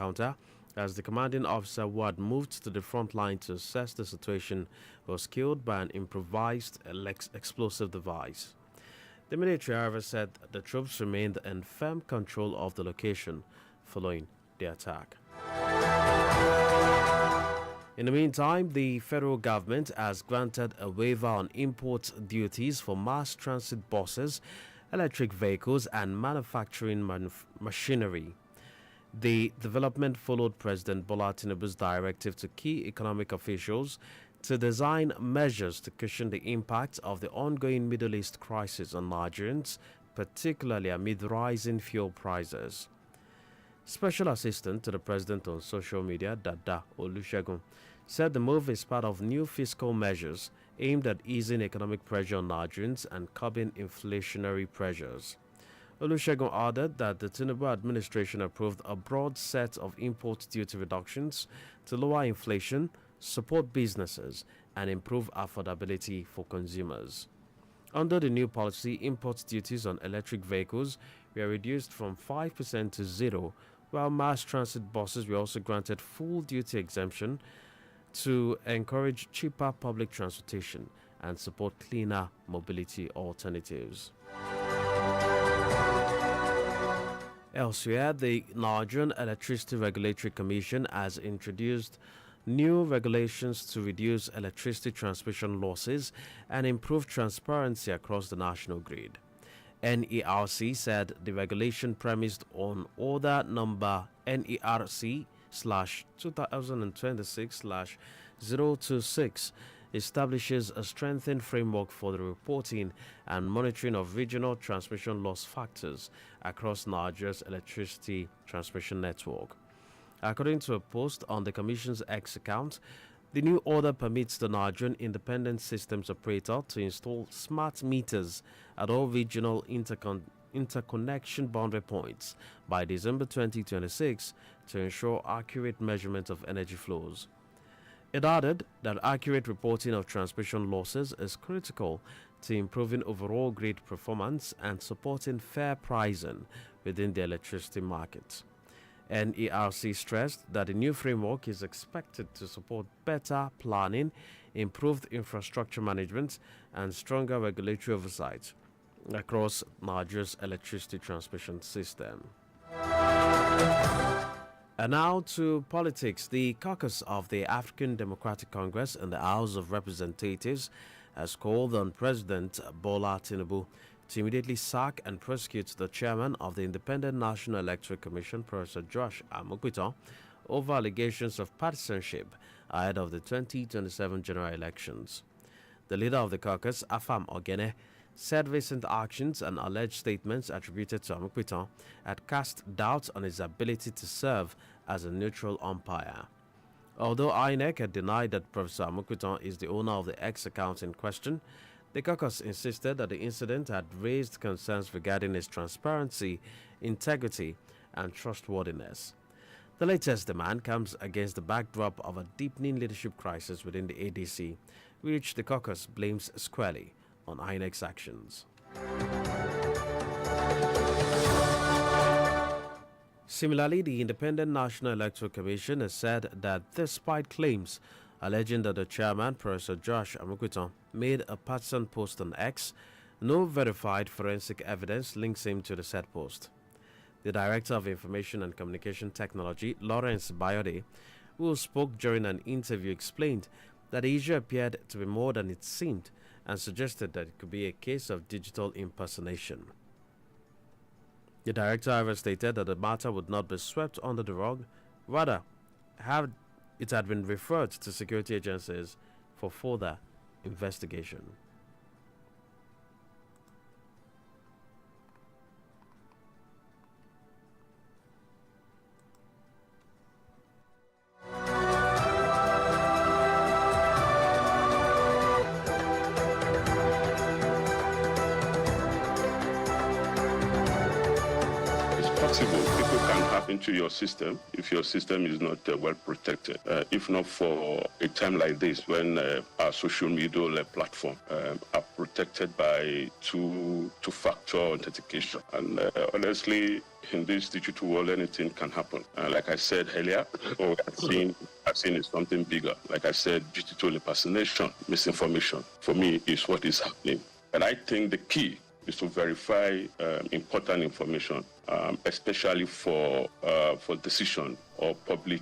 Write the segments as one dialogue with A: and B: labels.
A: encounter as the commanding officer who had moved to the front line to assess the situation was killed by an improvised explosive device. The military, however, said the troops remained in firm control of the location following the attack. In the meantime, the federal government has granted a waiver on import duties for mass transit buses, electric vehicles, and manufacturing machinery. The development followed President Bola Tinubu's directive to key economic officials to design measures to cushion the impact of the ongoing Middle East crisis on Nigerians, particularly amid rising fuel prices. Special Assistant to the President on social media, Dada Olusegun, said the move is part of new fiscal measures aimed at easing economic pressure on Nigerians and curbing inflationary pressures. Olusegun added that the Tinubu administration approved a broad set of import duty reductions to lower inflation, support businesses, and improve affordability for consumers. Under the new policy, import duties on electric vehicles were reduced from 5% to 0%, while mass transit buses were also granted full duty exemption to encourage cheaper public transportation and support cleaner mobility alternatives. Elsewhere, the Nigerian Electricity Regulatory Commission has introduced new regulations to reduce electricity transmission losses and improve transparency across the national grid. NERC said the regulation premised on order number NERC/2026/026 establishes a strengthened framework for the reporting and monitoring of regional transmission loss factors across Nigeria's electricity transmission network. According to a post on the Commission's X account, the new order permits the Nigerian Independent Systems Operator to install smart meters at all regional interconnection boundary points by December 2026 to ensure accurate measurement of energy flows. It added that accurate reporting of transmission losses is critical to improving overall grid performance and supporting fair pricing within the electricity market. NERC stressed that the new framework is expected to support better planning, improved infrastructure management, and stronger regulatory oversight across Nigeria's electricity transmission system. And now to politics. The caucus of the African Democratic Congress in the House of Representatives has called on President Bola Tinubu to immediately sack and prosecute the chairman of the Independent National Electoral Commission, Professor Josh Amokutan, over allegations of partisanship ahead of the 2027 general elections. The leader of the caucus, Afam Ogene, said recent actions and alleged statements attributed to Amokutan had cast doubt on his ability to serve as a neutral umpire. Although INEC had denied that Professor Amokutan is the owner of the X account in question, the caucus insisted that the incident had raised concerns regarding his transparency, integrity, and trustworthiness. The latest demand comes against the backdrop of a deepening leadership crisis within the ADC, which the caucus blames squarely on INEC's actions. Similarly, the Independent National Electoral Commission has said that despite claims alleging that the chairman, Professor Josh Amokutan, made a partisan post on X, no verified forensic evidence links him to the said post. The Director of Information and Communication Technology, Lawrence Bayode, who spoke during an interview, explained that the issue appeared to be more than it seemed and suggested that it could be a case of digital impersonation. The director, however, stated that the matter would not be swept under the rug, rather, it had been referred to security agencies for further investigation.
B: It's possible people can have into your system if your system is not well protected. If not for a time like this, when our social media platform are protected by two-factor authentication. And honestly, in this digital world, anything can happen. Like I said earlier, I've seen is something bigger. Like I said, digital impersonation, misinformation, for me, is what is happening. And I think the key is to verify important information, especially for decision or public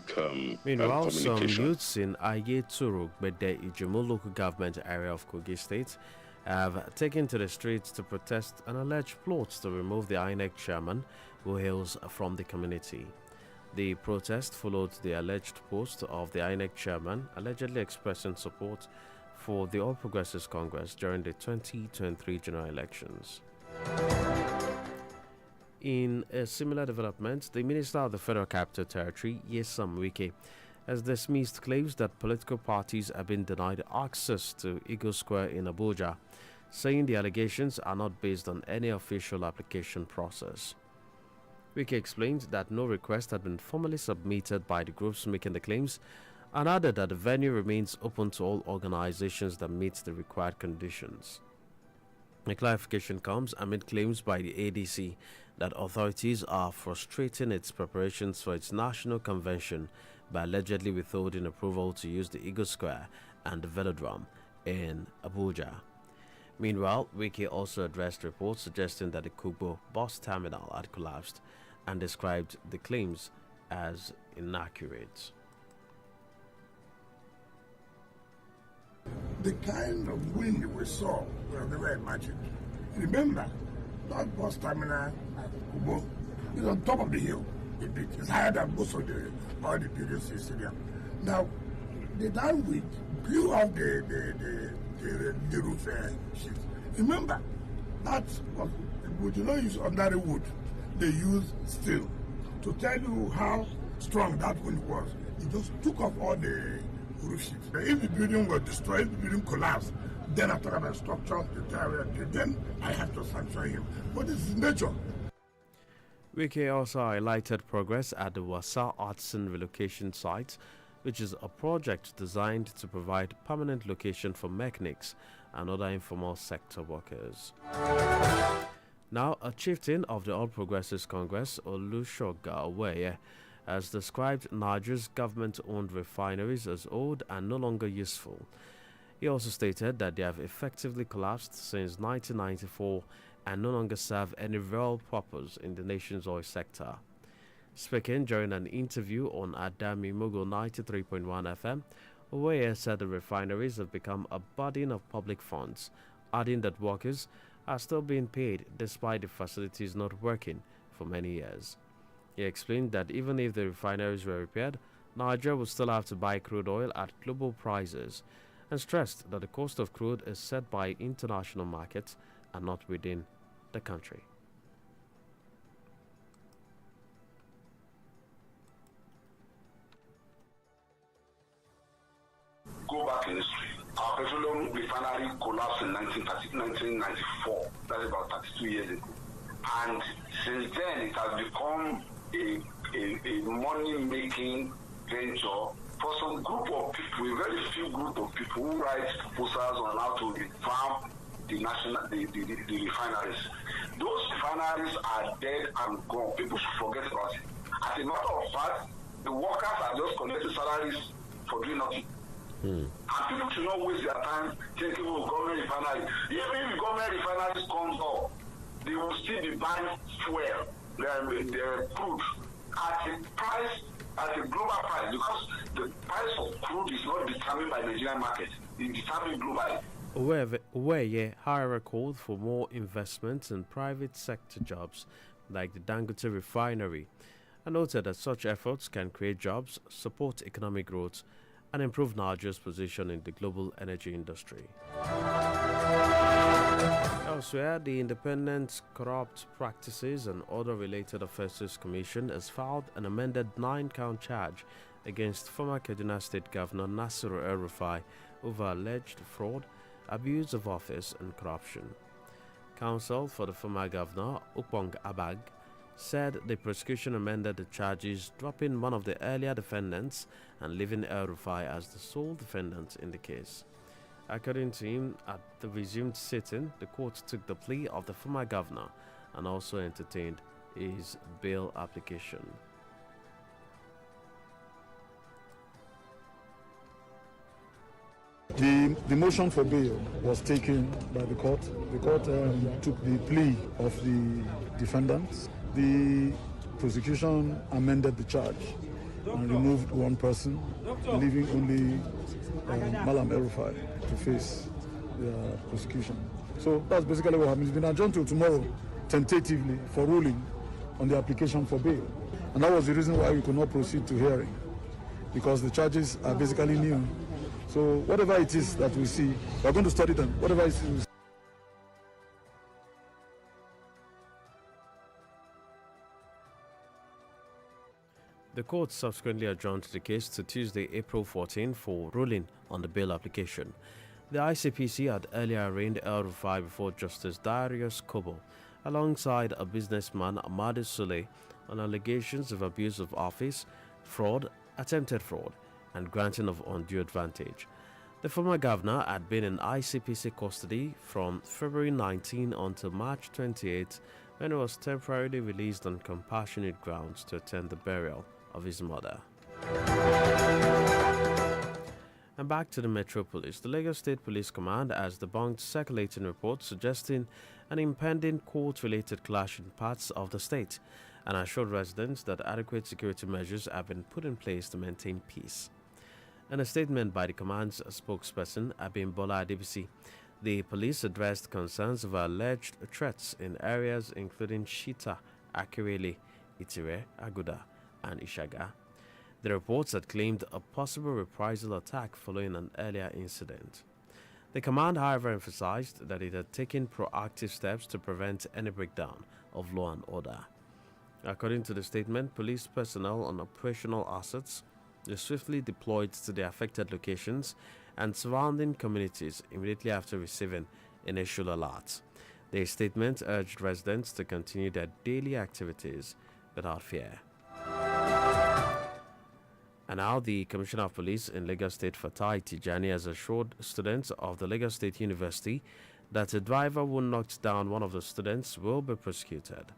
A: Meanwhile, some
B: communication.
A: youths in Ayeturu, Bede Ijumu local government area of Kogi State, have taken to the streets to protest an alleged plot to remove the INEC chairman who hails from the community. The protest followed the alleged post of the INEC chairman allegedly expressing support for the All Progressives Congress during the 2023 general elections. In a similar development, the Minister of the Federal Capital Territory, Nyesom Wike, has dismissed claims that political parties have been denied access to Eagle Square in Abuja, saying the allegations are not based on any official application process. Wike explained that no request had been formally submitted by the groups making the claims, and added that the venue remains open to all organizations that meet the required conditions. The clarification comes amid claims by the ADC that authorities are frustrating its preparations for its national convention by allegedly withholding approval to use the Eagle Square and the Velodrome in Abuja. Meanwhile, Wiki also addressed reports suggesting that the Kubo bus terminal had collapsed and described the claims as inaccurate.
C: The kind of wind we saw, we have never imagined. Remember, that bus terminal at Kubo is on top of the hill. It's higher than most of all the buildings in Syria. Now, the damn wind blew out the roof sheet. Remember, that was, we do not use ordinary wood. They use steel. To tell you how strong that wind was, it just took off all the roof sheets. If the building was destroyed, if the building collapsed, then I talk about structure, then I have to sanction him. But this is nature.
A: Wiki also highlighted progress at the Wasa Artisan Relocation Site, which is a project designed to provide permanent location for mechanics and other informal sector workers. Now, a chieftain of the All Progressives Congress, Olushoga Ogboi, has described Nigeria's government-owned refineries as old and no longer useful. He also stated that they have effectively collapsed since 1994 and no longer serve any real purpose in the nation's oil sector. Speaking during an interview on Adami Mogul 93.1 FM, Ogboi said the refineries have become a burden of public funds, adding that workers are still being paid despite the facilities not working for many years. He explained that even if the refineries were repaired, Nigeria would still have to buy crude oil at global prices, and stressed that the cost of crude is set by international markets and not within the country.
D: Go back in history. Our petroleum refinery collapsed in 1994. That's about 32 years ago. And since then, it has become a money-making venture for some group of people, a very few group of people who write proposals on how to revamp the refineries. Those refineries are dead and gone. People should forget about it. As a matter of fact, the workers are just collecting salaries for doing nothing. And people should not waste their time thinking, oh, government refineries. Even if government refineries comes up, they will still be buying fuel, their crude, at a price, at a global price, because the price of crude is not determined by the Nigerian market. It's determined globally.
A: Ogboi, however, called for more investment in private sector jobs like the Dangote refinery, and noted that such efforts can create jobs, support economic growth, and improve Nigeria's position in the global energy industry. Elsewhere, the Independent Corrupt Practices and Other Related Offences Commission has filed an amended 9-count charge against former Kaduna State Governor Nasiru El-Rufai over alleged fraud, abuse of office, and corruption. Counsel for the former governor, Upong Abag, said the prosecution amended the charges, dropping one of the earlier defendants and leaving El-Rufai as the sole defendant in the case. According to him, at the resumed sitting, the court took the plea of the former governor and also entertained his bail application.
E: The motion for bail was taken by the court. The court took the plea of the defendants. The prosecution amended the charge and removed one person, leaving only Malam El-Rufai to face the prosecution. So that's basically what happened. It's been adjourned till tomorrow, tentatively, for ruling on the application for bail. And that was the reason why we could not proceed to hearing, because the charges are basically new. So whatever it is that we see, we're going to study them. Whatever it is.
A: The court subsequently adjourned the case to Tuesday, April 14 for ruling on the bail application. The ICPC had earlier arraigned El-Rufai before Justice Darius Kobo, alongside a businessman Ahmadu Sule, on allegations of abuse of office, fraud, attempted fraud, and granting of undue advantage. The former governor had been in ICPC custody from February 19 until March 28, when he was temporarily released on compassionate grounds to attend the burial of his mother. And back to the metropolis, the Lagos State Police Command has debunked circulating reports suggesting an impending court-related clash in parts of the state and assured residents that adequate security measures have been put in place to maintain peace. In a statement by the command's spokesperson, Abimbola Adebisi, the police addressed concerns of alleged threats in areas including Shita, Akirele, Itire, Aguda, and Ishaga. The reports had claimed a possible reprisal attack following an earlier incident. The command, however, emphasized that it had taken proactive steps to prevent any breakdown of law and order. According to the statement, police personnel and operational assets were swiftly deployed to the affected locations and surrounding communities immediately after receiving initial alerts. The statement urged residents to continue their daily activities without fear. And now the Commissioner of Police in Lagos State, Fatai Tijani, has assured students of the Lagos State University that a driver who knocks down one of the students will be prosecuted.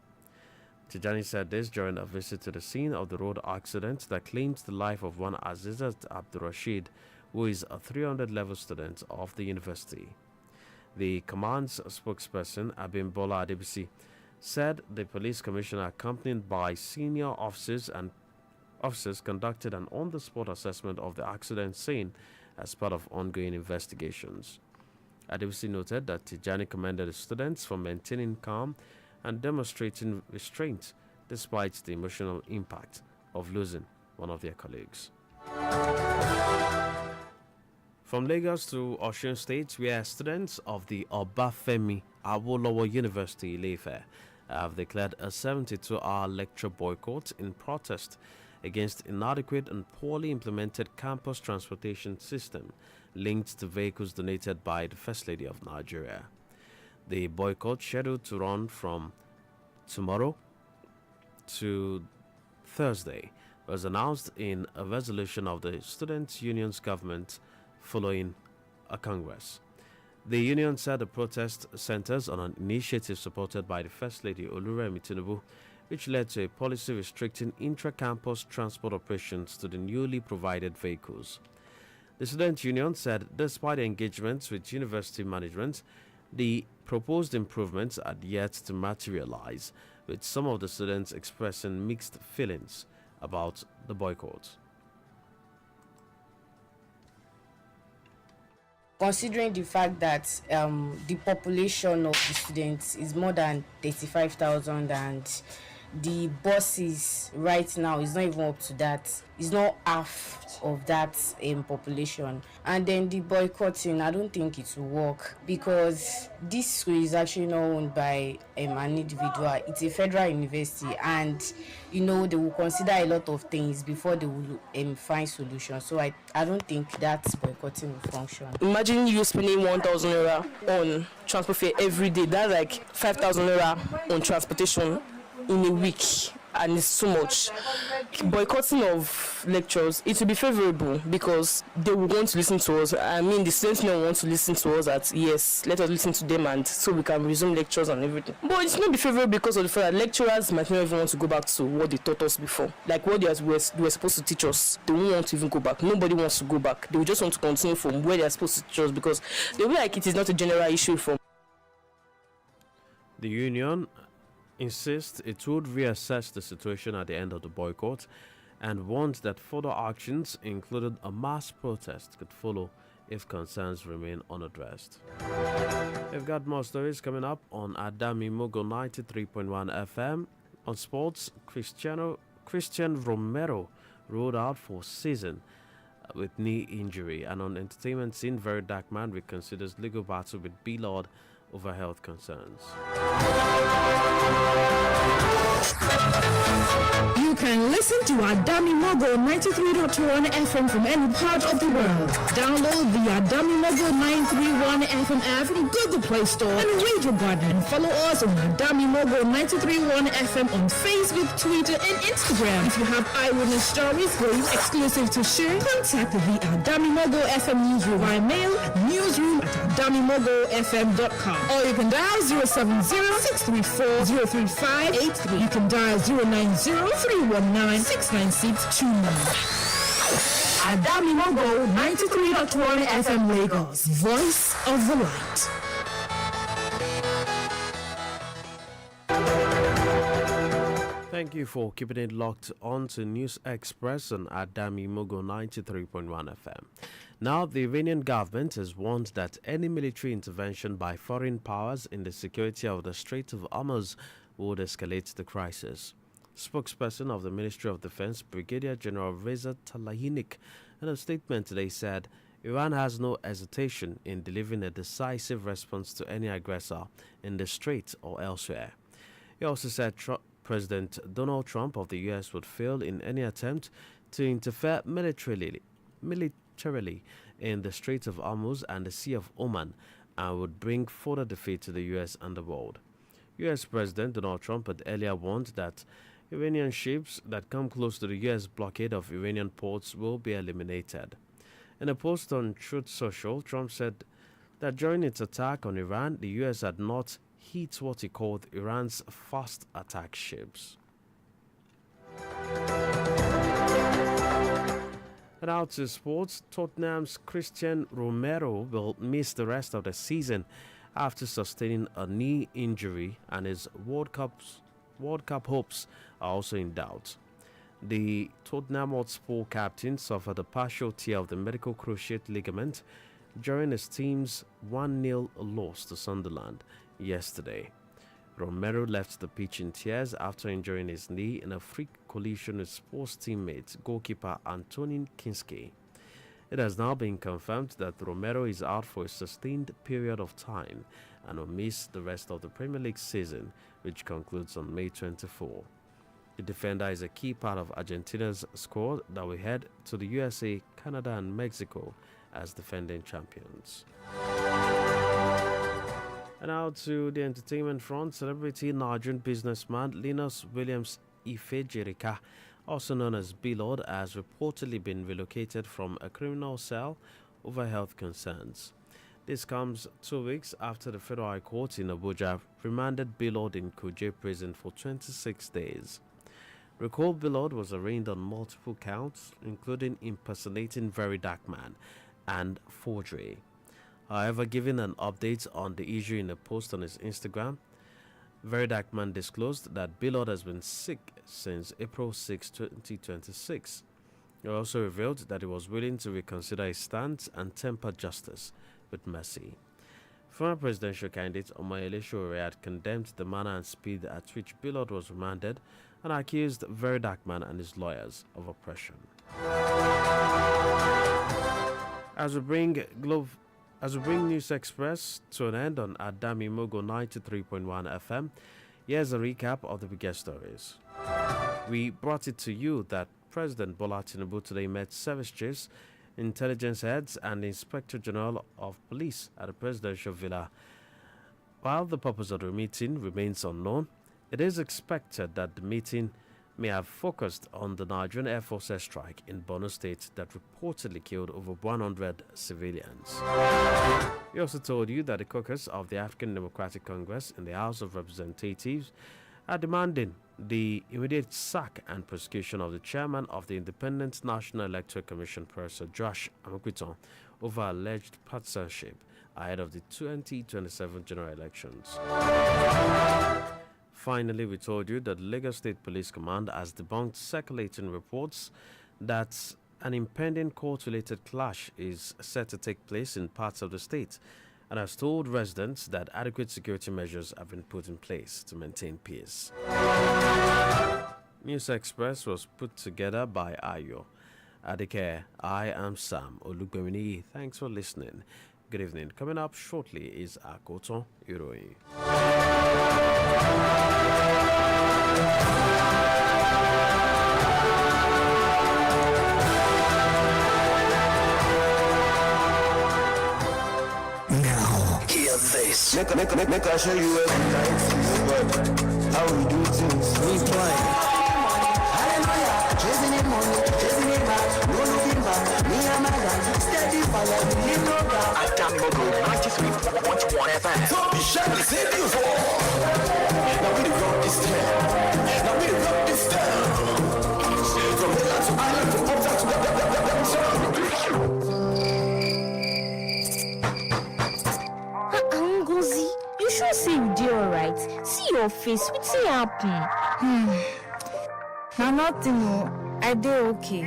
A: Tijani said this during a visit to the scene of the road accident that claimed the life of one Azizat Abdurrashid, who is a 300-level student of the university. The command's spokesperson, Abimbola Adebisi, said the police commissioner, accompanied by senior officers conducted an on-the-spot assessment of the accident scene as part of ongoing investigations. Adebisi noted that Tijani commended the students for maintaining calm and demonstrating restraint despite the emotional impact of losing one of their colleagues. From Lagos to Osun State, where students of the Obafemi Awolowo University, Ile-Ife, have declared a 72-hour lecture boycott in protest against inadequate and poorly implemented campus transportation system linked to vehicles donated by the First Lady of Nigeria. The boycott, scheduled to run from tomorrow to Thursday, was announced in a resolution of the Student Union's government following a congress. The union said the protest centers on an initiative supported by the First Lady Oluremi Tinubu, which led to a policy restricting intra-campus transport operations to the newly provided vehicles. The student union said despite engagements with university management, the proposed improvements had yet to materialize, with some of the students expressing mixed feelings about the boycott.
F: Considering the fact that the population of the students is more than 35,000 and the buses right now is not even up to that, it's not half of that population, and then the boycotting, I don't think it will work because this school is actually not owned by an individual. It's a federal university, and they will consider a lot of things before they will find solutions. So I don't think that boycotting will function.
G: Imagine you spending 1,000 naira on transport fare every day. That's like 5,000 naira on transportation in a week, and it's too much. Boycotting of lectures, it will be favorable because they will want to listen to us. I mean, the students don't want to listen to us at yes, let us listen to them, and so we can resume lectures and everything. But it's not be favorable because of the fact that lecturers might not even want to go back to what they taught us before. Like what they were supposed to teach us, they won't want to even go back. Nobody wants to go back. They will just want to continue from where they are supposed to teach us because they will like it is not a general issue from.
A: The union insists it would reassess the situation at the end of the boycott and warns that further actions, including a mass protest, could follow if concerns remain unaddressed. We've got more stories coming up on Adami Mogo 93.1 FM. On sports, Christian Romero ruled out for season with knee injury. And on entertainment scene, Very Dark Man reconsiders legal battle with B-Lord over health concerns.
H: You can listen to Adami Mogo 93.1 FM from any part of the world. Download the Adami Mogo 931 FM app from Google Play Store and Radio Garden. And follow us on Adami Mogo 93.1 FM on Facebook, Twitter, and Instagram. If you have eyewitness stories going exclusive to share, contact the Adami Mogo FM newsroom via mail at newsroom@adamimogofm.com. Or you can dial 070-634-03583. You can dial 090-319-69629. Adami Mogo 93.1 FM Lagos, voice of the light.
A: Thank you for keeping it locked on to News Express on Adami Mogo 93.1 FM. Now, the Iranian government has warned that any military intervention by foreign powers in the security of the Strait of Hormuz would escalate the crisis. Spokesperson of the Ministry of Defense, Brigadier General Reza Talahinik, in a statement today said Iran has no hesitation in delivering a decisive response to any aggressor in the Strait or elsewhere. He also said President Donald Trump of the U.S. would fail in any attempt to interfere militarily in the Strait of Hormuz and the Sea of Oman and would bring further defeat to the U.S. and the world. U.S. President Donald Trump had earlier warned that Iranian ships that come close to the U.S. blockade of Iranian ports will be eliminated. In a post on Truth Social, Trump said that during its attack on Iran, the U.S. had not hit what he called Iran's fast attack ships. And out to sports, Tottenham's Christian Romero will miss the rest of the season after sustaining a knee injury, and his World Cup hopes are also in doubt. The Tottenham Hotspur captain suffered a partial tear of the medial cruciate ligament during his team's 1-0 loss to Sunderland yesterday. Romero left the pitch in tears after injuring his knee in a freak collision with sports teammate goalkeeper Antonin Kinski. It has now been confirmed that Romero is out for a sustained period of time and will miss the rest of the Premier League season, which concludes on May 24. The defender is a key part of Argentina's squad that will head to the USA, Canada and Mexico as defending champions. And now to the entertainment front. Celebrity Nigerian businessman Linus Williams Ifejirika, also known as B-Lord, has reportedly been relocated from a criminal cell over health concerns. This comes 2 weeks after the Federal High Court in Abuja remanded B-Lord in Kuje prison for 26 days. Recall B-Lord was arraigned on multiple counts, including impersonating Very Dark Man and forgery. However, giving an update on the issue in a post on his Instagram, Very Dark Man disclosed that B-Lord has been sick since April 6, 2026. He also revealed that he was willing to reconsider his stance and temper justice with mercy. Former presidential candidate Omoyele Sowore had condemned the manner and speed at which B-Lord was remanded and accused Very Dark Man and his lawyers of oppression. As we bring News Express to an end on Adami Mogo 93.1 FM, here's a recap of the biggest stories. We brought it to you that President Bola Tinubu today met service chiefs, intelligence heads, and the Inspector General of Police at the presidential villa. While the purpose of the meeting remains unknown, It is expected that the meeting may have focused on the Nigerian Air Force airstrike in Borno State that reportedly killed over 100 civilians. We also told you that the caucus of the African Democratic Congress in the House of Representatives are demanding the immediate sack and prosecution of the chairman of the Independent National Electoral Commission, Professor Josh Amokuton, over alleged partisanship ahead of the 2027 general elections. Finally, we told you that Lagos State Police Command has debunked circulating reports that an impending court-related clash is set to take place in parts of the state and has told residents that adequate security measures have been put in place to maintain peace. News Express was put together by Ayo Adeleke. I am Sam Olugbemini. Thanks for listening. Good evening. Coming up shortly is Akotan Iroyin.
I: Now, hear this. Make I show you every night. How we do things. We play. Hallelujah. Chasing it money, chasing it back. No looking back. Me and my guys steady fire. We need no doubt. Akotan Iroyin 93.1 FM. So be sure to say before. Now we rock this town. Now we rock this town. From Villa to Island, from Uptown to
J: Ngozi, you sure say you did alright? See your face, what's happen?
K: Now nothing, I did okay.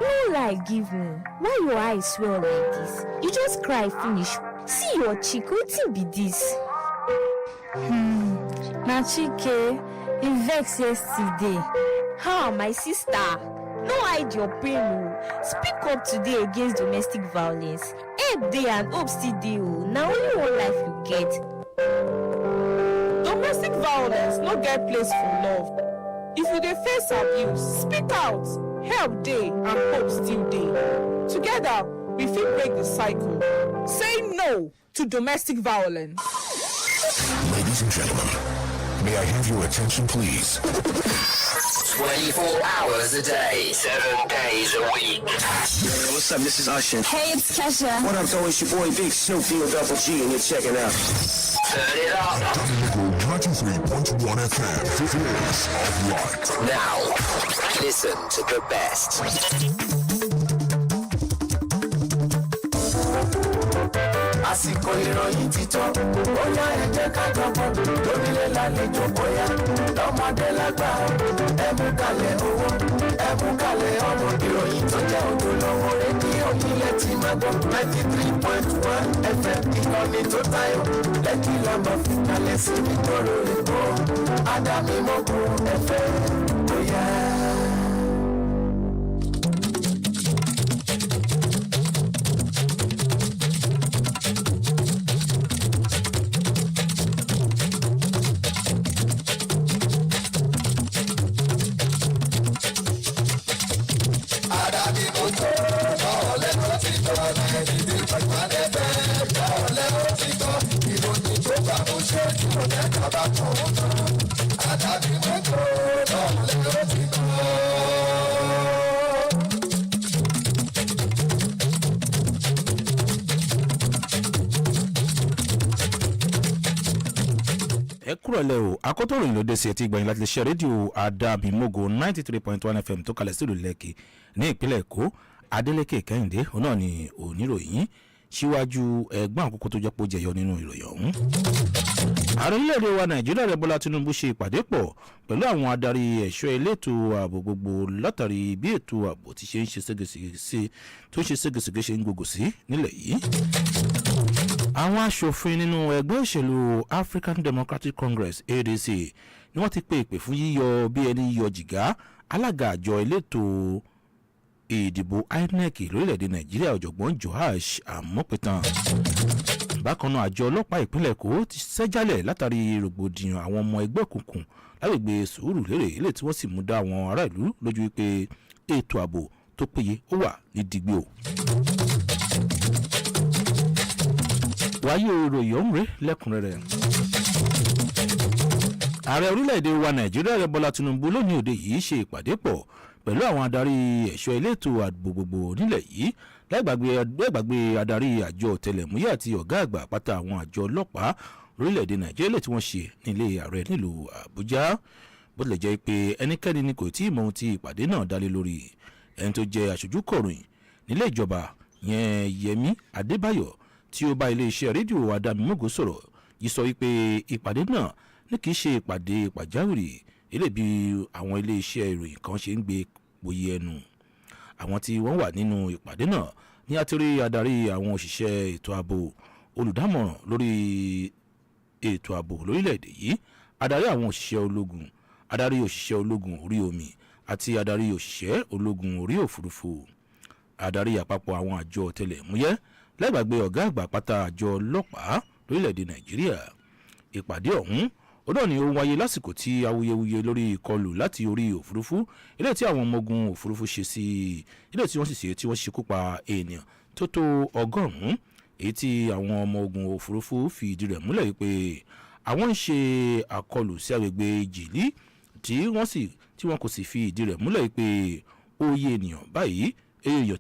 J: No lie, give me. Why your eyes swell like this? You just cry finish. See your cheek, what's be this?
K: Na Chike, he vexed yesterday.
J: Ha, my sister. No hide your pain. Speak up today against domestic violence. Help day and hope still day. Now only one life you get.
L: Domestic violence no get place for love. If you dey face abuse, speak out. Help day and hope still day. Together, we fit break the cycle. Say no to domestic violence.
M: Ladies and gentlemen, may I have your attention, please?
I: 24 hours a day, 7 days a week. Yo, what's up? This is Usher.
J: Hey, it's Kesha.
I: What up, so it's your boy Big Snoop Double G, and you're checking out. Turn it up.
M: Akotan 93.1 FM. Voice of Light.
I: Now, listen to the best. Àsìkò ìròyìn ti tó, bóyá ẹ jẹ́ ká jọ̀bọ̀, lórílẹ̀ lálejò bóyá, lọ́mọdé lágbà, ẹ mú kalẹ̀ owó, ẹ mú kalẹ̀ ọmọ ìròyìn tó jẹ́ ojúlówó rédíò nílẹ̀ tí máa gbọ́ 93.1 FM ìkànnì tó tayọ, Lekki lọ́mọ fi kalẹ̀ sí nítorí Èkó, Adámímọ́gùn FM bóyá.
N: ẹ kúrọ̀lẹ́ o Akotan Iroyin ló dé sí etí gbọ̀nyìn láti lè ṣe rédíò Adámímógo 93.1 FM tó kalẹ̀ sílùú Lekki ní ìpínlẹ̀ Èkó. Adeleke Kehinde òun náà ni oníròyìn síwájú ẹgbọ́n àkókò tó jẹ́ pé ó jẹyọ nínú ìròyìn ọ̀hún. Ààrẹ orílẹ̀-èdè wa Nàìjíríà rẹ̀ Bọ́lá Tinubu ṣe ìpàdé pọ̀ pẹ̀lú àwọn adarí ẹ̀ṣọ́ elétò ààbò gbogbo látàrí bí ètò ààbò ti ṣe ń ṣe ségesège ṣe ń gbogbo sí nílẹ̀ yìí. Àwọn aṣòfin nínú ẹgbẹ́ òṣèlú African Democratic Congress ADC ni wọ́n ti pe ìpè fún yíyọ bí ẹni yọ jìgá alága àjọ elétò ìdìbò INEC lórílẹ̀‐èdè Nàìjíríà ọ̀jọ̀gbọ́n Joash Amopetan. Bákan náà àjọ ọlọ́pàá ìpínlẹ̀ Èkó ti ṣẹ́jálẹ̀ látàrí rògbòdìyàn àwọn ọmọ ẹgbẹ́ òkùnkùn lágbègbè Sùúrùlérè ilé tí wọ́n sì mú dá àwọn ará ìlú lójú wípé ètò ààbò tó péye ó wà ní digbí o. wáyé ìròyìn ọ̀hún rẹ̀ lẹ́kùnrẹ́rẹ́. ààrẹ orílẹ̀-èdè wa nàìjíríà rẹ̀ bọ́lá tinubu lónìí òde yìí ṣe ìpàdé pọ̀ pẹ̀lú àwọn adarí ẹ̀ṣọ́ elétò ààbò gbogbo nílẹ̀ yìí lẹ́gbàgbé adarí àjọ ọ̀tẹlẹ̀múyẹ́ àti ọ̀gá àgbà pátá àwọn àjọ ọlọ́pàá orílẹ̀-èdè nàìjíríà lè tí wọ́n ṣe nílé ààrẹ nílùú àbújá bó tilẹ̀ jẹ́ pé ẹnikẹ́ni ni kò tí ì mọ ohun tí ìpàdé náà dálé lórí ẹni tó jẹ́ aṣojú kọ̀ròyìn nílé ìjọba yẹn yẹmi adébáyọ̀ tí ó bá iléeṣẹ́ rédíò adámimógo sọ̀rọ̀ yìí sọ wípé ìpàdé náà ní kìí ṣe ìpàdé pàjáwìrì eléyìí bí àwọn iléeṣẹ́ ìròyìn kan ṣe ń gbé gboyè ẹnu àwọn tí wọ́n wà nínú ìpàdé náà ní àtìrí adarí àwọn òṣìṣẹ́ ètò ààbò olùdámọ̀ràn lórí ètò ààbò lórílẹ̀‐èdè yìí adarí àwọn òṣìṣẹ́ ológun adarí òṣìṣẹ́ ológun orí omi àti adarí òṣìṣẹ́ ológun orí òfurufú adarí àpapọ̀ àwọn àjọ ọ̀tẹlẹ̀múyẹ́ lẹ́gbàgbé ọ̀gá àgbà pátá àjọ ọlọ́pàá lórílẹ̀‐èdè nàìjíríà ìpàdé ọ̀hún ọdọ́ ni ó wáyé lásìkò tí awuyewuye lórí ìkọlù láti orí òfurufú ilé tí àwọn ọmọ ogun òfurufú ṣe sí ilé tí wọ́n sì ṣe tí wọ́n ṣekú pa ènìyàn tó tó 100 èyí tí àwọn ọmọ ogun òfurufú fi ìdí rẹ̀ múlẹ̀ wípé àwọn ń ṣe àkọlù sí agbègbè jìlí tí wọ́n kò sì fi ìdí rẹ̀ múlẹ̀ wípé oye ènìyàn báyìí èèyàn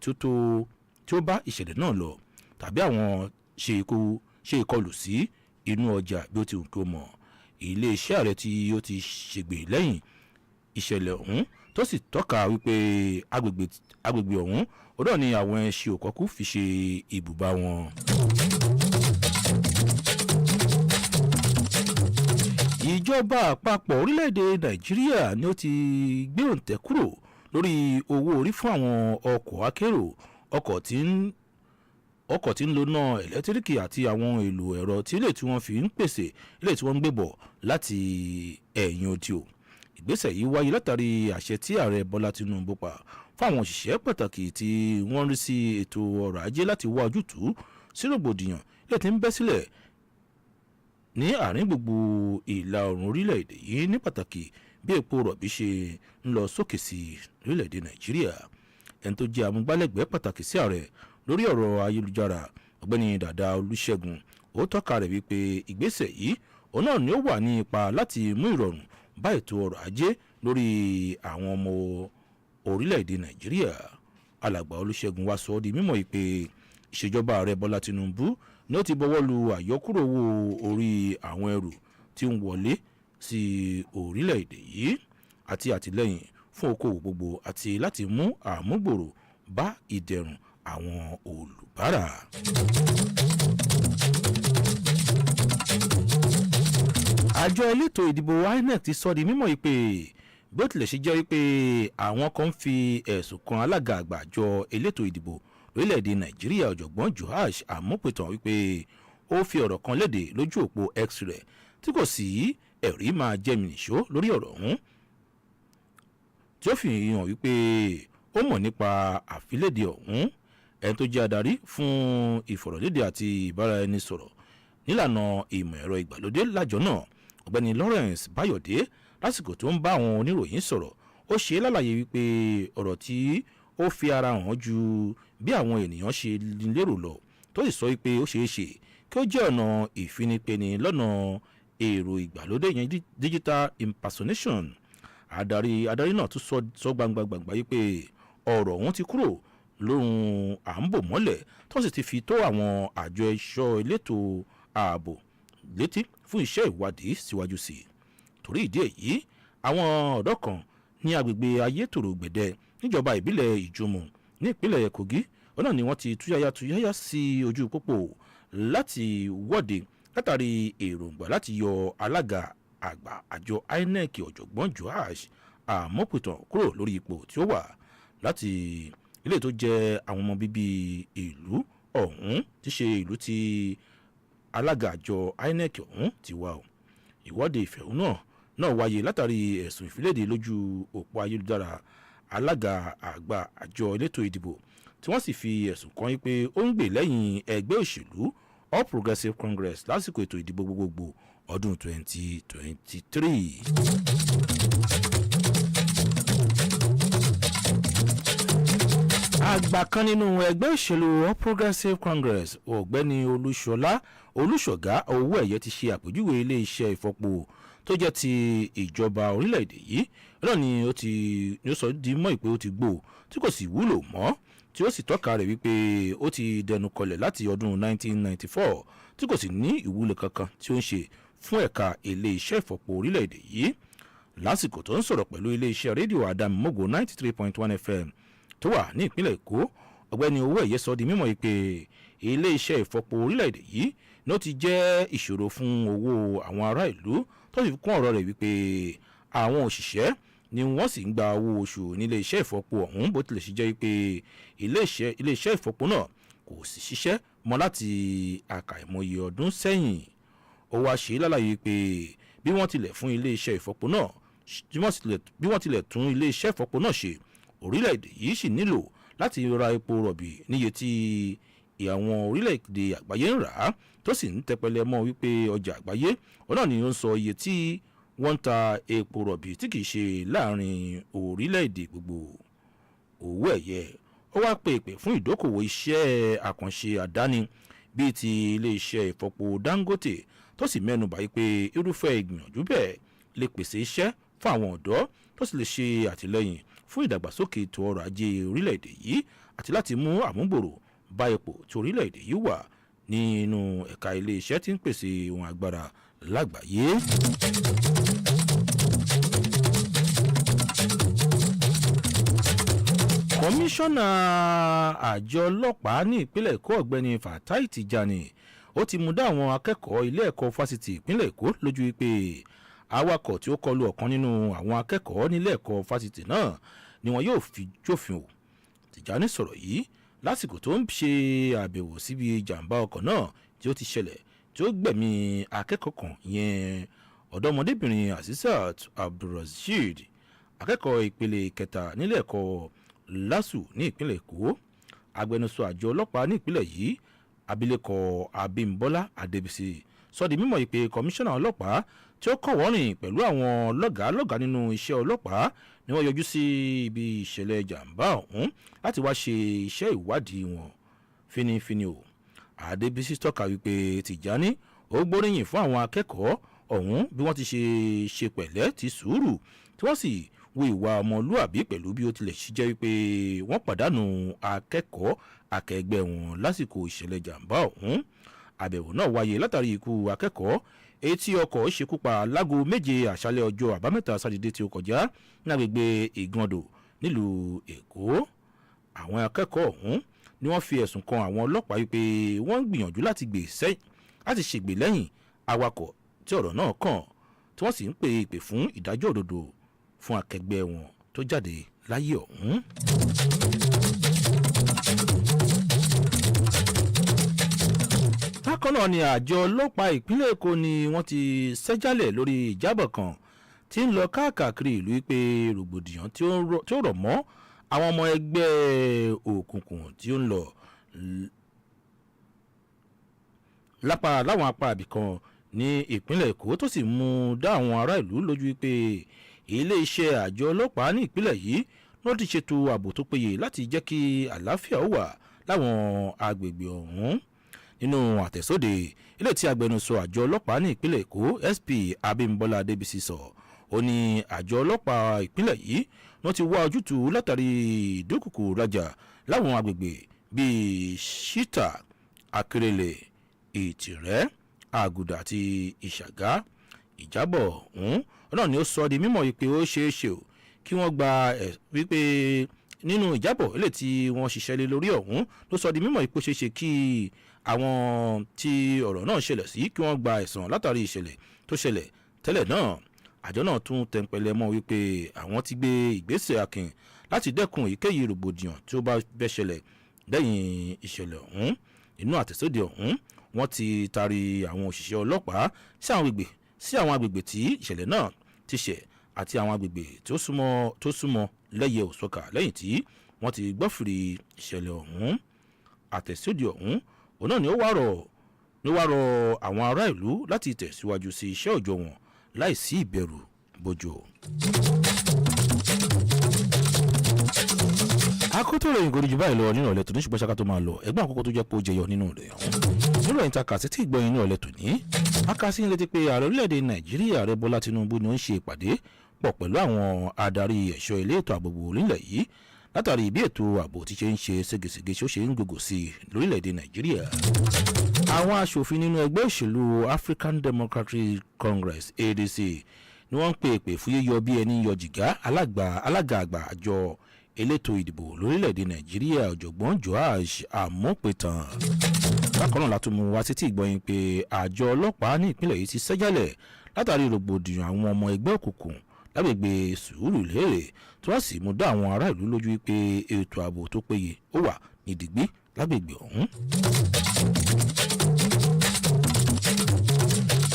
N: tí ó bá ìṣẹ̀lẹ̀ náà lọ tàbí àwọn ṣe ìkọlù sí inú ọjà bí ó ti wù kí ó mọ̀ iléeṣẹ́ ààrẹ tí ó ti ṣègbè lẹ́yìn ìṣẹ̀lẹ̀ ọ̀hún tó sì tọ́ka wípé agbègbè ọ̀hún ọ̀dọ̀ ni àwọn ẹṣin òkọ́kú fi ṣe ibùba wọn. ìjọba àpapọ̀ orílẹ̀-èdè nàìjíríà ni ó ti gbé òǹtẹ̀ kúrò lórí owó orí fún àwọn ọkọ̀ akérò ọkọ̀ tí ń lo náà ẹ̀lẹ́tíríkì àti àwọn èlò ẹ̀rọ tí ilé tí wọ́n fi ń pèsè ilé tí wọ́n ń gbébọ̀ láti ẹ̀yìn odi o ìgbésẹ̀ yìí wáyé látàrí àṣẹ tí ààrẹ bọ́lá tinubu pa fáwọn òṣìṣẹ́ pàtàkì tí wọ́n rí sí ètò ọrọ̀ ajé láti wá ojútùú sí rògbòdìyàn ilé tí ń bẹ́ sílẹ̀ ní àárín gbogbo ìlà oòrùn orílẹ̀-èdè yìí ní pàtàkì bí epo rọ̀bì ṣe ń lọ sókè sí orílẹ̀-èdè nàìjíríà ẹni tó jẹ́ amúgbálẹ́gbẹ̀ẹ́ pàtàkì sí ààrẹ lórí ọ̀rọ̀ ayélujára ọ̀gbẹ́ni dàda olùṣègùn ó tọ́ka rẹ̀ wípé ìgbésẹ̀ yìí òun náà ni ó wà ní ipa láti mú ìrọ̀rùn bá ètò ọrọ̀ ajé lórí àwọn ọmọ orílẹ̀-èdè nàìjíríà alàgbà olùṣègùn wa sọ ọ́ di mímọ̀ pé ìṣèjọba ààrẹ bọ́lá tinubu ni ó ti bọwọ́ lu àyọkúrò owó orí àwọn ẹrù tí ń wọlé sí orílẹ̀-èdè yìí àti àtìlẹ́yìn fún okòwò gbogbo àti láti mú àmúgbòrò bá ìdẹ̀rùn àwọn olùbárà. àjọ elétò ìdìbò inec ti sọ di mímọ̀ pé bó tilẹ̀ ṣe jẹ́ wípé àwọn kan ń fi ẹ̀sùn kan alága àgbà àjọ elétò ìdìbò lórílẹ̀‐èdè nàìjíríà ọ̀jọ̀gbọ́n joash àmúpẹ̀tàn wípé ó fi ọ̀rọ̀ kan léde lójú òpó x rẹ̀ tí kò sí ẹ̀rí máa jẹ́mi nìṣó lórí ọ̀rọ̀ ọ̀hún tí ó fi hàn wípé ó mọ̀ nípa àfilédè ọ̀hún ẹni tó jẹ́ adarí fún ìfọ̀rọ̀lédè àti ìbáraẹnisọ̀rọ̀ nílànà ìmọ̀ ẹ̀rọ ìgbàlódé lájọ náà ọ̀gbẹ́ni lawrence bayọ̀dé lásìkò tó ń bá àwọn oníròyìn sọ̀rọ̀ ó ṣe é lálàyé wípé ọ̀rọ̀ tí ó fi ara hàn ju bí àwọn ènìyàn ṣe lérò lọ tó sì sọ wípé ó ṣeé ṣe kí ó jẹ́ ọ̀nà ìfinipeni lọ́nà èrò ìgbàlódé yẹn digital impersonation adarí náà tún sọ gbangba yìí pé ọ̀rọ̀ ọ̀hún ti kúrò lóhun à ń bò mọ́lẹ̀ tó sì ti fi tó àwọn àjọ ẹ̀ṣọ́ elétò ààbò létí fún iṣẹ́ ìwádìí síwájú sí i torí ìdí èyí àwọn ọ̀dọ́ kan ní agbègbè ayétòrò gbẹ̀dẹ níjọba ìbílẹ̀ ìjùmọ̀ ní ìpínlẹ̀ kogi ọ̀nà ni wọ́n ti túyáyá sí ojú pópó láti wọ́de látàrí èròǹgbà láti yọ alága àgbà àjọ inec ọ̀jọ̀gbọ́n joash àmọ́pẹ̀tàn kúrò lórí ipò tí ó wà láti ilé tó jẹ́ àwọn ọmọ bíbí ìlú ọ̀hún ti ṣe ìlú tí alága àjọ inec ọ̀hún ti wà o ìwọ́de ìfẹ̀hónú náà wáyé látàrí ẹ̀sùn ìfiléde lójú òpó ayélujára alága àgbà àjọ elétò ìdìbò tí wọ́n sì fi ẹ̀sùn kan pé ó ń gbè lẹ́yìn ẹgbẹ́ òṣèlú all progressives congress lásìkò ètò ìdìbò gbogbogbò ọdún 2023. àgbà kan nínú ẹgbẹ́ òṣèlú all progressives congress ọ̀gbẹ́ni olúṣọ̀gá owó ẹ̀yẹ ti ṣe àpèjúwe ilé iṣẹ́ ìfọpo tó jẹ́ ti ìjọba orílẹ̀-èdè yìí náà ni ó sọ di mọ́ ìpè ó ti gbó tí kò sì wúlò mọ́ tí ó sì tọ́ka rẹ̀ wípé ó ti dẹnu kọlẹ̀ láti ọdún 1994 tí kò sì ní ìwúlò kankan tí ó ń ṣe fún ẹ̀ka ilé-iṣẹ́ ìfọpo orílẹ̀-èdè yìí lásìkò tó ń sọ̀rọ̀ pẹ̀lú ilé-iṣẹ́ rédíò àdámimógo 93.1 FM tó wà ní ìpínlẹ̀ èkó ọ̀gbẹ́ni owó ẹ̀yẹ sọ di mímọ̀ pé ilé-iṣẹ́ ìfọpo orílẹ̀-èdè yìí ló ti jẹ́ ìṣòro fún owó àwọn ará ìlú tó sì kún ọ̀rọ̀ rẹ̀ wípé àwọn òṣìṣẹ́ ni wọ́n sì ń gba owó oṣù nílé iṣẹ́ ìfọpo ọ̀hún bó tilẹ̀ ṣe jẹ́ pé ilé iṣẹ́ ìfọpo náà kò sì ṣiṣẹ́ mọ́ láti àkàìmọye ọdún sẹ́yìn ó wá ṣe lálàyé pé bí wọ́n tilẹ̀ fún ilé iṣẹ́ ìfọpo náà bí wọ́n tilẹ̀ tún ilé iṣẹ́ ìfọpo náà ṣe orílẹ̀-èdè yìí sì nílò láti ra epo rọ̀bì níye tí àwọn orílẹ̀-èdè àgbáyé ń rà á tó sì ń tẹpẹlẹ mọ́ wípé ọjà àgbáyé ọ̀nà ni ó ń sọ iye tí wọ́n ń ta epo rọ̀bì tí kìí ṣe láàrin orílẹ̀-èdè gbogbo owó ẹ̀yẹ ó wá pe ìpè fún ìdókòwò iṣẹ́ àkànṣe àdáni bíi ti ilé-iṣẹ́ ìfọpo Dangote tó sì mẹ́nu báyìí pé irúfẹ́ ìgbìyànjú bẹ́ẹ̀ lè pèsè iṣẹ́ fún àwọn ọ̀dọ́ tó sì lè ṣe àtìlẹ́yìn fún ìdàgbàsókè ètò ọrọ̀ ajé orílẹ̀-èdè yìí àti láti mú àmúgbòrò bá ipò tí orílẹ̀-èdè yìí wà nínú ẹ̀ka ilé-iṣẹ́ tí ń pèsè ohun agbára lágbàáyé. kọmíṣánná àjọ ọlọ́pàá ní ìpínlẹ̀ èkó ọ̀gbẹ́ni Fatai Tijani ó ti mú dá àwọn akẹ́kọ̀ọ́ ilé ẹ̀kọ́ fásitì ìpínlẹ̀ èkó lójú wípé awakọ̀ tí ó kọlu ọ̀kan nínú àwọn akẹ́kọ̀ọ́ nílé ẹ̀kọ́ fásitì náà ni wọn yóò fi jófin o. Tijani sọ̀rọ̀ yìí lásìkò tó ń ṣe àbẹ̀wò síbi ìjàmbá ọkọ̀ náà tí ó ti ṣẹlẹ̀ tí ó gbẹ̀mí akẹ́kọ̀ọ́ kan yẹn ọ̀dọ́mọdébìnrin Azizat Abdulrasheed akẹ́kọ̀ọ́ ìpele kẹta nílé ẹ̀kọ́ LASU ní ìpínlẹ̀ èkó agbẹnusọ àjọ ọlọ́pàá ní ìpínlẹ̀ yìí abilékọ Abímbọ́lá Adébísí sọ di mímọ̀ ìpè kọmíṣánná ọlọ́pàá tí ó kọ̀wọ́rìn pẹ̀lú àwọn lọ́gàálọ́gàá nínú iṣẹ́ ọlọ́pàá ni wọ́n yọjú sí ibi ìṣẹ̀lẹ̀ jàǹbá ọ̀hún láti wá ṣe iṣẹ́ ìwádìí wọn fínífíní o. Adébísí tọ́ka wípé Tìjání ó gbóríyìn fún àwọn akẹ́kọ̀ọ́ ọ̀hún bí wọ́n ti ṣe pẹ̀lẹ́ ti sùúrù tí wọ́n sì wo ìwà ọmọlúàbí pẹ̀lú bí ó tilẹ̀ ṣe jẹ́ wípé wọ́n pàdánù akẹ́kọ̀ọ́ akẹgbẹ́ wọn lásìkò ìṣẹ̀lẹ̀ jàǹbá ọ̀hún. Àbẹ̀wò náà wáyé látàrí ikú akẹ́kọ̀ọ́ èyí tí ọkọ̀ ṣekú pa láago 7 àṣálẹ́ ọjọ́ àbámẹ́ta sátidé tí ó kọjá ní agbègbè Ìgàndò nílùú Èkó. Àwọn akẹ́kọ̀ọ́ ọ̀hún ni wọ́n fi ẹ̀sùn kan àwọn ọlọ́pàá wípé wọ́n ń gbìyànjú láti ṣègbè lẹ́yìn awakọ̀ tí ọ̀rọ̀ náà kàn tí wọ́n sì ń pè ìpè fún ìdájọ́ òdodo fún akẹgbẹ́ wọn tó jáde láyé ọ̀hún. bákan náà ni àjọ ọlọ́pàá ìpínlẹ̀ èkó ni wọ́n ti ṣẹ́jálẹ̀ lórí ìjábọ̀ kan tí ń lọ káàkiri ìlú wípé rògbòdìyàn tí ó rọ̀ mọ́ àwọn ọmọ ẹgbẹ́ òkùnkùn tí ó ń lọ láwọn apá àbìkan ní ìpínlẹ̀ èkó tó sì mú dá àwọn ará ìlú lójú wípé ilé-iṣẹ́ àjọ ọlọ́pàá ní ìpínlẹ̀ yìí ló ti ṣètò ààbò tó péye láti jẹ́ kí àlàáfíà ó wà láwọn agbègbè ọ̀hún. Nínú àtẹ̀sóde ilé tí agbẹnusọ àjọ ọlọ́pàá ní ìpínlẹ̀ èkó SP Abímbọ́lá Adébísí sọ ó ní àjọ ọlọ́pàá ìpínlẹ̀ yìí wọ́n ti wá ojútùú látàrí ìdúkùkù rajà láwọn agbègbè bíi Ṣítà Akérèlé Ìtìrẹ́ Àgùdà àti Ìṣàgá. Ìjábọ̀ ọ̀hún náà ni ó sọ di mímọ̀ wípé ó ṣeé ṣe o kí wọ́n gba wípé nínú ìjábọ̀ ilé tí wọ́n ṣiṣẹ́ lé lórí ọ̀hún ló sọ di mímọ̀ wípé ó ṣeé ṣe kí àwọn tí ọ̀rọ̀ náà ṣẹlẹ̀ sí kí wọ́n gba ẹ̀san látàrí ìṣẹ̀lẹ̀ tó ṣẹlẹ̀ tẹ́lẹ̀ náà. Àjọ náà tún tẹnpẹlẹ mọ́ wípé àwọn ti gbé ìgbésẹ̀ akin láti dẹ́kun èyíkéyìí rògbòdìyàn tí ó bá bẹ́ ṣẹlẹ̀ lẹ́yìn ìṣẹ̀lẹ̀ ọ̀hún. Inú àtẹ̀sóde ọ̀hún wọ́n ti taari àwọn òṣìṣẹ́ ọlọ́pàá sí àwọn agbègbè tí ìṣẹ̀lẹ̀ náà ti ṣẹ̀ àti àwọn agbègbè tó súnmọ́ lẹ́yẹ òsọ́kà lẹ́yìn tí wọ́n ti gbọ́fìrí ìṣẹ̀lẹ̀ ọ̀hún. Àtẹ̀sóde ọ̀hún òun náà ni ó wá rọ àwọn ará ìlú láti tẹ̀síwájú sí iṣẹ́ òòjọ́ wọn láìsí ìbẹ̀rù bojo. Akotan Iroyin kò ní jù báyìí lọ nínú ọ̀lẹ́ tòní, ṣùgbọ́n ṣáká tó máa lọ ẹgbẹ́ àkọ́kọ́ tó jẹ́ pé ó jẹyọ nínú rẹ̀ nínú ẹ̀yìn takà sí tí ìgbọ́yìn ní ọ̀lẹ́ tòní. Akásí ń létí pé ààrẹ orílẹ̀-èdè Nàìjíríà Ààrẹ Bọ́lá Tinubu ni ó ń ṣe ìpàdé pọ̀ pẹ̀lú àwọn adarí ẹ̀ṣọ́ ilé ètò ààbò orílẹ̀ yìí látàrí bí ètò ààbò ti ṣe ń ṣe ségesège tí ó ṣe ń gògò sí i lórílẹ̀-èdè Nàìjíríà. Àwọn aṣòfin nínú ẹgbẹ́ òṣèlú African Democratic Congress ADC ni wọ́n ń pè pè fún yíyọ bí ẹni yọ jìgá alága àgbà àjọ elétò ìdìbò lórílẹ̀‐èdè Nàìjíríà ọ̀jọ̀gbọ́n Joash Amópẹ̀tàn. Bákan náà látún mú wá títí ìgbọ́yìn pé àjọ ọlọ́pàá ní ìpínlẹ̀ yìí ti ṣẹ́jálẹ̀ látàrí rògbòdìyàn àwọn ọmọ ẹgbẹ́ òkùnkùn lágbègbè Sùúrùlérè tí wọ́n sì mú dá àwọn ará ìlú lójú pé ètò ààbò tó péye ó wà ní dìgbì lágbègbè ọ̀hún.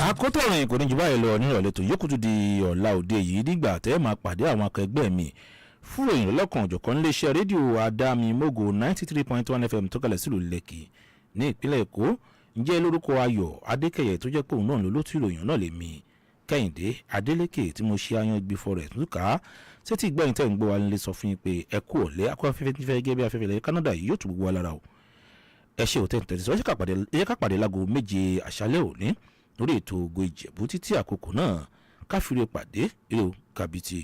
N: Akotan Iroyin kò ní jù báyìí lọ nínú ọ̀lẹ́ tó yókù tún di ọ̀la òde yìí nígbà tẹ́ máa pàdé àwọn akẹgbẹ́ mi fún ìròyìn lọ́kàn ọ̀jọ̀kan iléeṣẹ́ rédíò Adámimógo 93.1 FM tó kalẹ̀ sílùú Lekki ní ìpínlẹ̀ Èkó. Ǹjẹ́ lórúkọ Ayọ̀ Adékẹyẹ tó jẹ́ pé òun náà ló lótú ìròyìn náà lè mi Kẹ́hìndé Adeleke tí mo ṣe ayan gbé fọrẹ̀ tó ká sétí ìgbẹ́yìn tẹ́ ń gbọ́ wa nílé sọ fún yín pé ẹ kú ọ̀lẹ́ akọ́ afẹ́fẹ́ nífẹ̀ẹ́ gẹ́gẹ́ bí afẹ́fẹ́ ilẹ̀ Canada yìí yóò tún gbogbo wa lára o. Ẹ ṣe òtẹ́ ìtẹ̀sí ẹ jẹ́ ká pàdé láago 7 àṣálẹ́ òní lórí ètò Ògo Ìjẹ̀bú títí àkókò náà káfíńrè pàdé èrò kàbìtì.